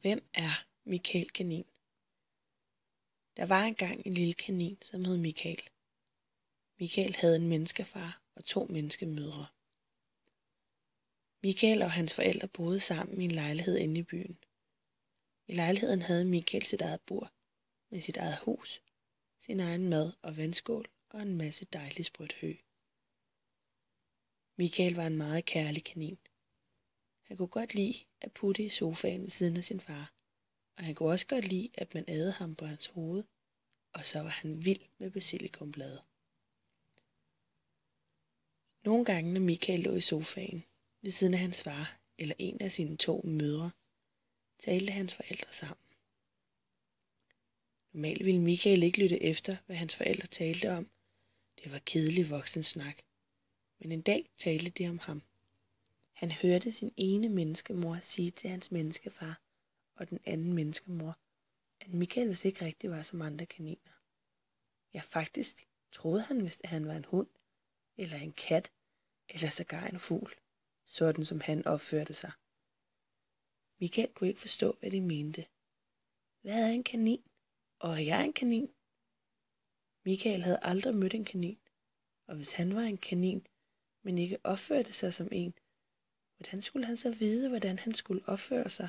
Hvem er Michael Kanin? Der var engang en lille kanin, som hed Michael. Michael havde en menneskefar og 2 menneskemødre. Michael og hans forældre boede sammen i en lejlighed inde i byen. I lejligheden havde Michael sit eget bord, med sit eget hus, sin egen mad og vandskål og en masse dejlig sprødt hø. Michael var en meget kærlig kanin. Han kunne godt lide at putte i sofaen ved siden af sin far, og han kunne også godt lide, at man adede ham på hans hoved, og så var han vild med basilikumblade. Nogle gange, når Michael lå i sofaen ved siden af hans far eller en af sine 2 mødre, talte hans forældre sammen. Normalt ville Michael ikke lytte efter, hvad hans forældre talte om. Det var kedelig voksensnak. Men en dag talte de om ham. Han hørte sin ene menneskemor sige til hans menneskefar og den anden menneskemor, at Michael vist ikke rigtig var som andre kaniner. Ja, faktisk troede han vist, at han var en hund, eller en kat, eller sågar en fugl, sådan som han opførte sig. Michael kunne ikke forstå, hvad de mente. Hvad er en kanin? Og er jeg en kanin? Michael havde aldrig mødt en kanin, og hvis han var en kanin, men ikke opførte sig som en, hvordan skulle han så vide, hvordan han skulle opføre sig?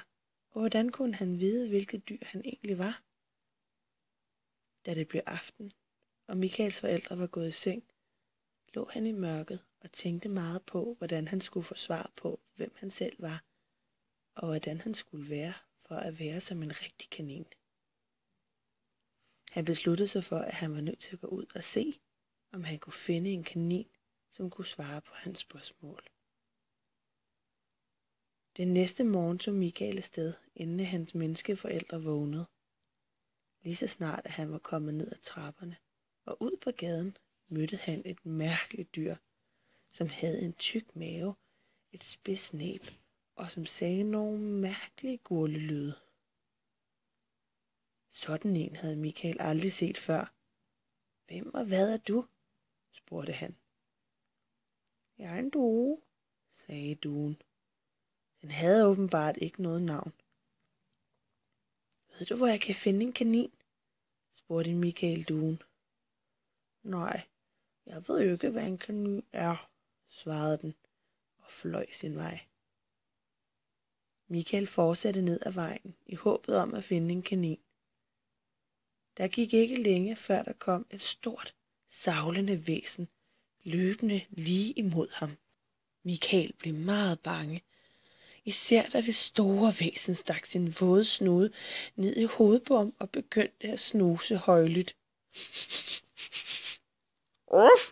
Og hvordan kunne han vide, hvilket dyr han egentlig var? Da det blev aften, og Michaels forældre var gået i seng, lå han i mørket og tænkte meget på, hvordan han skulle få svar på, hvem han selv var, og hvordan han skulle være for at være som en rigtig kanin. Han besluttede sig for, at han var nødt til at gå ud og se, om han kunne finde en kanin, som kunne svare på hans spørgsmål. Den næste morgen tog Michael afsted, inden hans menneskeforældre vågnede. Lige så snart, at han var kommet ned ad trapperne og ud på gaden, mødte han et mærkeligt dyr, som havde en tyk mave, et spids næb og som sagde nogle mærkelige gurlelyde. Sådan en havde Michael aldrig set før. Hvem og hvad er du? Spurgte han. Jeg er en due, sagde duen. Den havde åbenbart ikke noget navn. Ved du, hvor jeg kan finde en kanin? Spurgte Michael duen. Nej, jeg ved jo ikke, hvad en kanin er, svarede den og fløj sin vej. Michael fortsatte ned ad vejen i håbet om at finde en kanin. Der gik ikke længe, før der kom et stort, savlende væsen, løbende lige imod ham. Michael blev meget bange, især da det store væsen stak sin våde snude ned i hovedet på ham og begyndte at snuse højlydt. Uff,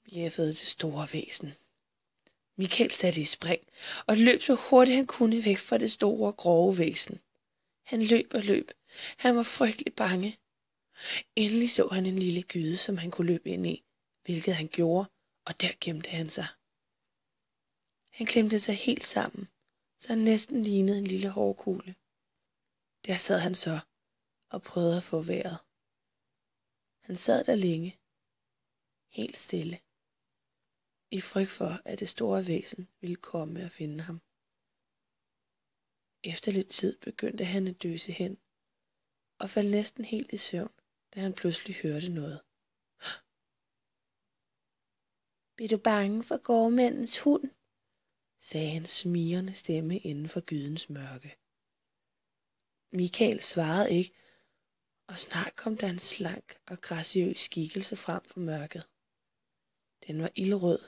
bjæffede det store væsen. Michael satte i spring og løb så hurtigt han kunne væk fra det store, grove væsen. Han løb og løb. Han var frygtelig bange. Endelig så han en lille gyde, som han kunne løbe ind i, hvilket han gjorde, og der gemte han sig. Han klemte sig helt sammen, så han næsten lignede en lille hårkugle. Der sad han så og prøvede at få vejret. Han sad der længe, helt stille, i frygt for, at det store væsen ville komme og finde ham. Efter lidt tid begyndte han at døse hen, og faldt næsten helt i søvn, da han pludselig hørte noget. Bliver du bange for gårdmændens hund? Sagde en smirrende stemme inden for gydens mørke. Michael svarede ikke, og snart kom der en slank og graciøs skikkelse frem fra mørket. Den var ildrød,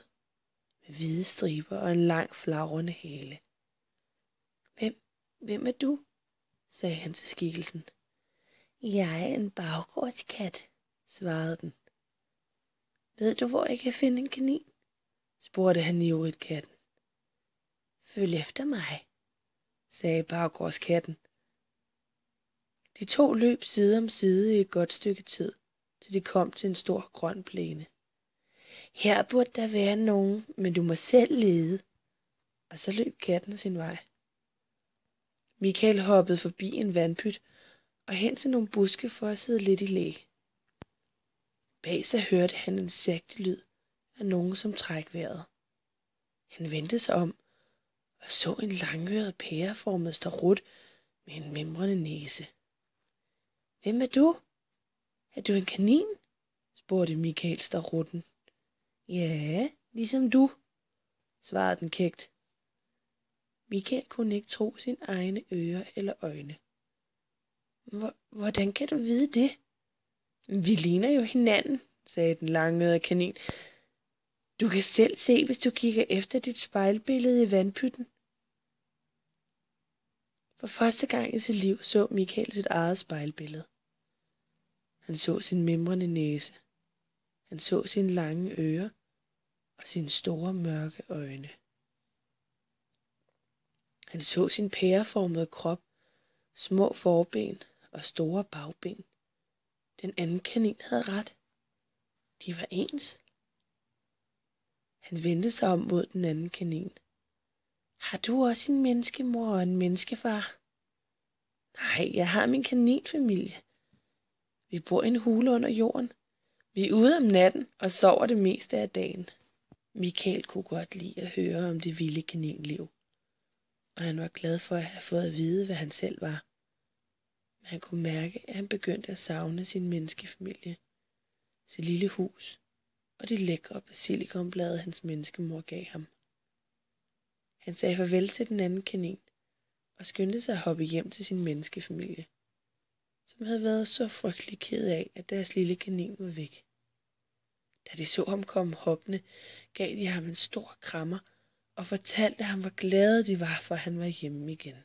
med hvide striber og en lang flagrende hale. Hvem er du? Sagde han til skikkelsen. Jeg er en baggårdskat, svarede den. Ved du, hvor jeg kan finde en kanin? Spurgte han ivrigt katten. Følg efter mig, sagde baggårdskatten. De 2 løb side om side i et godt stykke tid, til de kom til en stor grøn plæne. Her burde der være nogen, men du må selv lede. Og så løb katten sin vej. Michael hoppede forbi en vandpyt og hen til nogle buske for at sidde lidt i læ. Bag sig hørte han en sagte lyd af nogen, som træk vejret. Han vendte sig om og så en langøret pæreformet starut med en mimrende næse. Hvem er du? Er du en kanin? Spurgte Michael starutten. Ja, ligesom du, svarede den kægt. Michael kunne ikke tro sine egne ører eller øjne. Hvordan kan du vide det? Vi ligner jo hinanden, sagde den langørede kanin. Du kan selv se, hvis du kigger efter dit spejlbillede i vandpytten. For første gang i sit liv så Michael sit eget spejlbillede. Han så sin mimrende næse. Han så sine lange ører og sine store mørke øjne. Han så sin pæreformede krop, små forben og store bagben. Den anden kanin havde ret. De var ens. Han vendte sig om mod den anden kanin. Har du også en menneskemor og en menneskefar? Nej, jeg har min kaninfamilie. Vi bor i en hule under jorden. Vi er ude om natten og sover det meste af dagen. Michael kunne godt lide at høre om det vilde kaninliv, og han var glad for at have fået at vide, hvad han selv var. Men han kunne mærke, at han begyndte at savne sin menneskefamilie, sit lille hus og de lækre basilikumblade, hans menneskemor gav ham. Han sagde farvel til den anden kanin og skyndte sig at hoppe hjem til sin menneskefamilie, som havde været så frygtelig ked af, at deres lille kanin var væk. Da de så ham komme hoppende, gav de ham en stor krammer og fortalte ham, hvor glade de var for, at han var hjemme igen.